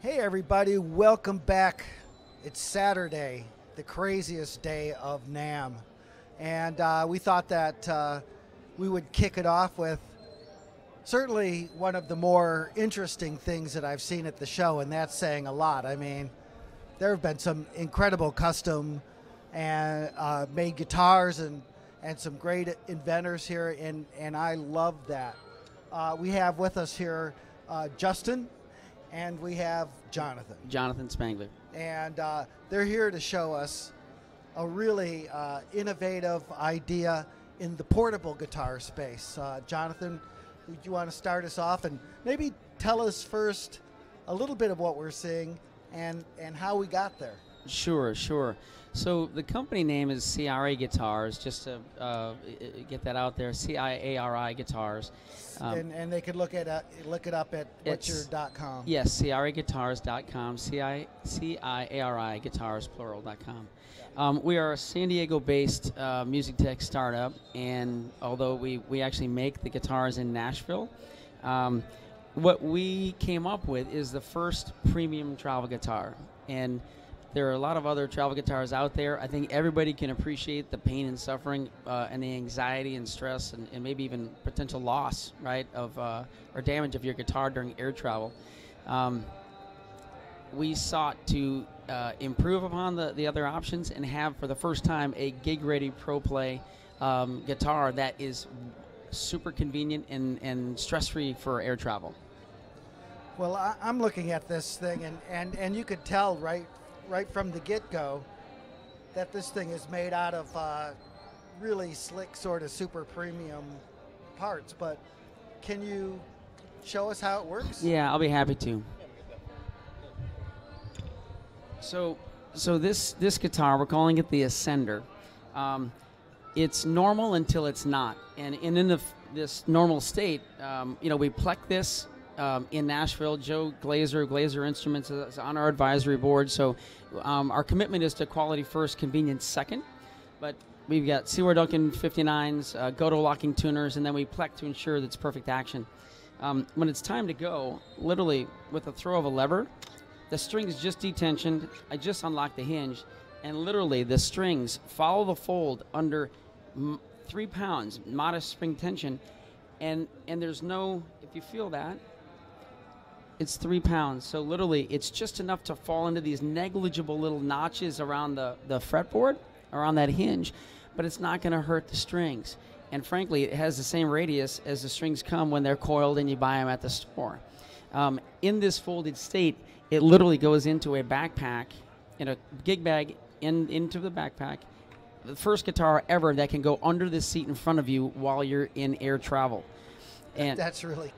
Hey everybody, welcome back. It's Saturday, the craziest day of NAMM. And we thought that we would kick it off with certainly one of the more interesting things that I've seen at the show, and that's saying a lot. I mean, there have been some incredible custom and made guitars and some great inventors here, and I love that. We have with us here Justin, and we have Jonathan. Jonathan Spangler. And they're here to show us a really innovative idea in the portable guitar space. Jonathan, do you want to start us off and maybe tell us first a little bit of what we're seeing and how we got there? Sure. So the company name is Ciari Guitars, just to get that out there, Ciari Guitars. And they could look it up at what'syour.com. Yes, ciariguitars.com, Ciari Guitars, plural.com. We are a San Diego-based music tech startup, and although we actually make the guitars in Nashville, what we came up with is the first premium travel guitar. And there are a lot of other travel guitars out there. I think everybody can appreciate the pain and suffering and the anxiety and stress and maybe even potential loss, right, of or damage of your guitar during air travel. We sought to improve upon the other options and have, for the first time, a gig-ready Pro Play guitar that is super convenient and stress-free for air travel. Well, I'm looking at this thing, and you could tell right from the get-go that this thing is made out of really slick, sort of super premium parts. But can you show us how it works? Yeah, I'll be happy to. So this guitar, we're calling it the Ascender. It's normal until it's not, and in this normal state, we pluck this. In Nashville, Joe Glazer Instruments is on our advisory board. So our commitment is to quality first, convenience second. But we've got Seymour Duncan 59s, Goto locking tuners, and then we pleck to ensure that it's perfect action. When it's time to go, literally with a throw of a lever, the string is just detensioned. I just unlock the hinge, and literally the strings follow the fold under 3 pounds, modest spring tension, and there's no, if you feel that, it's 3 pounds, so literally it's just enough to fall into these negligible little notches around the fretboard, around that hinge, but it's not going to hurt the strings. And frankly, it has the same radius as the strings come when they're coiled and you buy them at the store. In this folded state, it literally goes into a backpack, in a gig bag into the backpack. The first guitar ever that can go under the seat in front of you while you're in air travel. And that's a really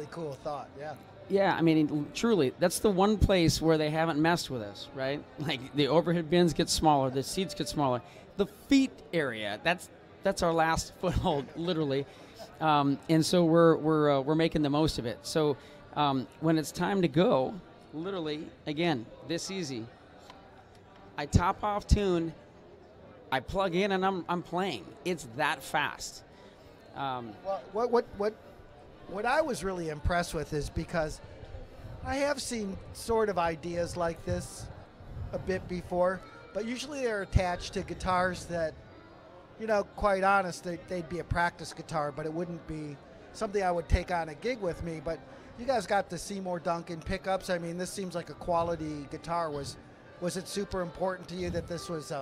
cool thought, yeah. Yeah, I mean, truly, that's the one place where they haven't messed with us, right? Like, the overhead bins get smaller, the seats get smaller. The feet area, that's our last foothold, literally. And so we're making the most of it. So when it's time to go, literally, again, this easy. I top off tune, I plug in, and I'm playing. It's that fast. Well, what I was really impressed with is because I have seen sort of ideas like this a bit before, but usually they're attached to guitars that, quite honest, they'd be a practice guitar, but it wouldn't be something I would take on a gig with me. But you guys got the Seymour Duncan pickups. I mean, this seems like a quality guitar. Was it super important to you that this was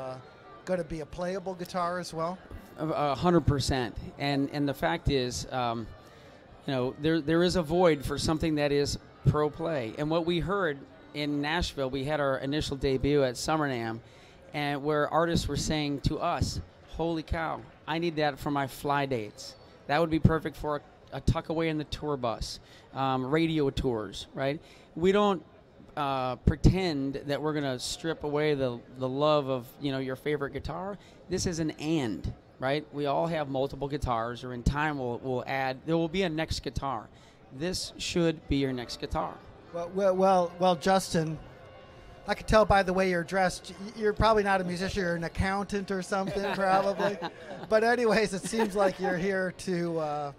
going to be a playable guitar as well? 100%. And the fact is, there is a void for something that is Pro Play. And what we heard in Nashville, we had our initial debut at Summer NAMM, and where artists were saying to us, holy cow, I need that for my fly dates. That would be perfect for a tuck away in the tour bus, radio tours, right? We don't pretend that we're going to strip away the love of, your favorite guitar. This is an and. Right? We all have multiple guitars, or in time we'll add, there will be a next guitar. This should be your next guitar. Well, Justin, I could tell by the way you're dressed, you're probably not a musician, you're an accountant or something, probably. But anyways, it seems like you're here to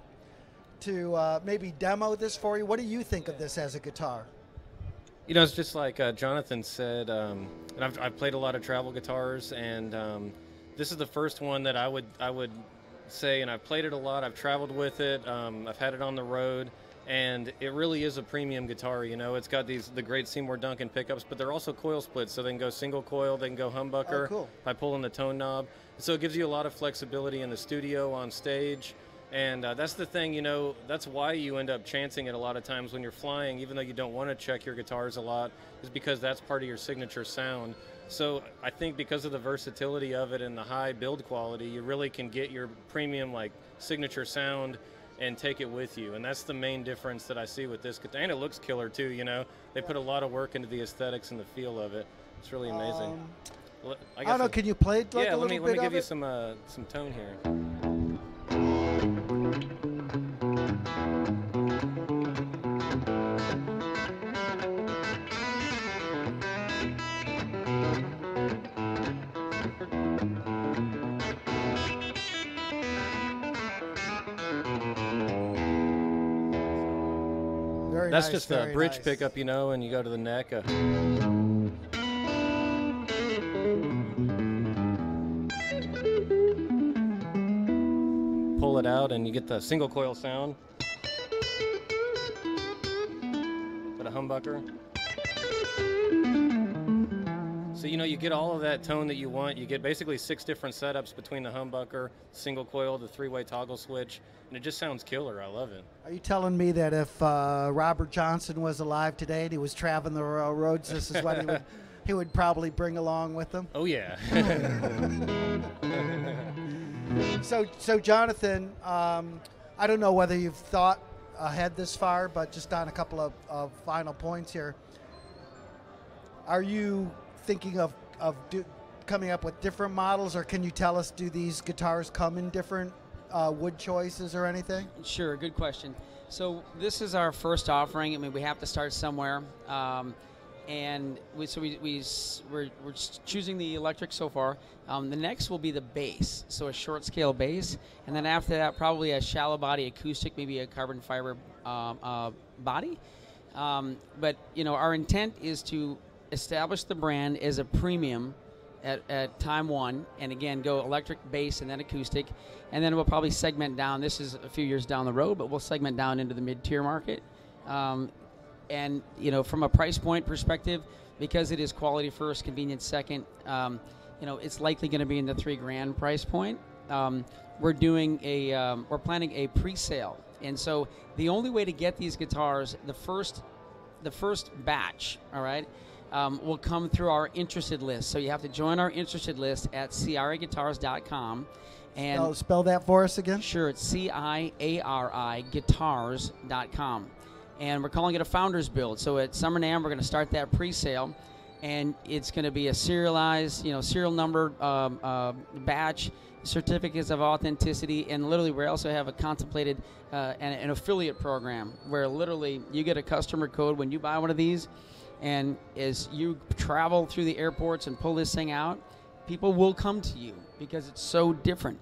maybe demo this for you. What do you think of this as a guitar? You know, it's just like Jonathan said, and I've played a lot of travel guitars, and this is the first one that I would say, and I've played it a lot. I've traveled with it. I've had it on the road, and it really is a premium guitar. You know, it's got the great Seymour Duncan pickups, but they're also coil splits, so they can go single coil, they can go humbucker by pulling the tone knob. So it gives you a lot of flexibility in the studio, on stage. And that's the thing, you know, that's why you end up chancing it a lot of times when you're flying, even though you don't want to check your guitars a lot, is because that's part of your signature sound. So I think because of the versatility of it and the high build quality, you really can get your premium, like, signature sound and take it with you. And that's the main difference that I see with this guitar. And it looks killer, too, you know. They put a lot of work into the aesthetics and the feel of it. It's really amazing. I don't know, can you play like a little bit of it? Let me give you some tone here. That's nice, just the bridge pickup, you know, and you go to the neck. Pull it out, and you get the single coil sound. Got a humbucker. So, you know, you get all of that tone that you want. You get basically 6 different setups between the humbucker, single coil, the 3-way toggle switch, and it just sounds killer. I love it. Are you telling me that if Robert Johnson was alive today and he was traveling the roads, this is what he would probably bring along with him? Oh, yeah. So Jonathan, I don't know whether you've thought ahead this far, but just on a couple of final points here. Are you thinking of coming up with different models, or can you tell us, do these guitars come in different wood choices or anything? Sure, good question. So this is our first offering. I mean, we have to start somewhere, and we're choosing the electric so far. The next will be the bass, so a short scale bass, and then after that, probably a shallow body acoustic, maybe a carbon fiber body. But you know, our intent is to establish the brand as a premium at time one, and again go electric, bass, and then acoustic, and then we'll probably segment down. This is a few years down the road, but we'll segment down into the mid-tier market. And you know, from a price point perspective, because it is quality first, convenience second, you know, it's likely going to be in the $3,000 price point. We're planning a pre-sale, and so the only way to get these guitars, the first batch, all right, will come through our interested list. So you have to join our interested list at ciariguitars.com. And spell that for us again. Sure, it's CIARI guitars.com. And we're calling it a founder's build. So at Summer NAMM, we're going to start that pre-sale, and it's going to be a serialized, you know, serial number batch, certificates of authenticity, and literally we also have a contemplated an affiliate program where literally you get a customer code when you buy one of these, and as you travel through the airports and pull this thing out, people will come to you because it's so different.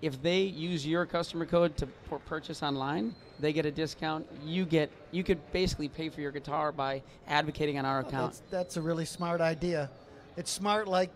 If they use your customer code to purchase online, they get a discount. You could basically pay for your guitar by advocating on our account. That's a really smart idea. It's smart like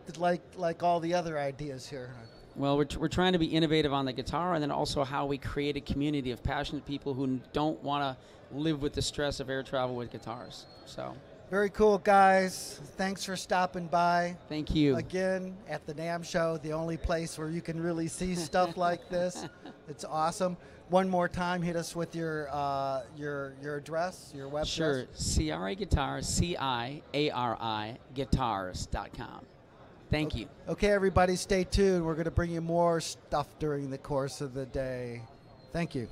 all the other ideas here. Well, we're trying to be innovative on the guitar, and then also how we create a community of passionate people who don't want to live with the stress of air travel with guitars. So. Very cool, guys. Thanks for stopping by. Thank you. Again, at the NAMM show, the only place where you can really see stuff like this. It's awesome. One more time, hit us with your address, your website. Sure. Ciari Guitars, CIARI Guitars.com. Thank you. Okay, everybody, stay tuned. We're going to bring you more stuff during the course of the day. Thank you.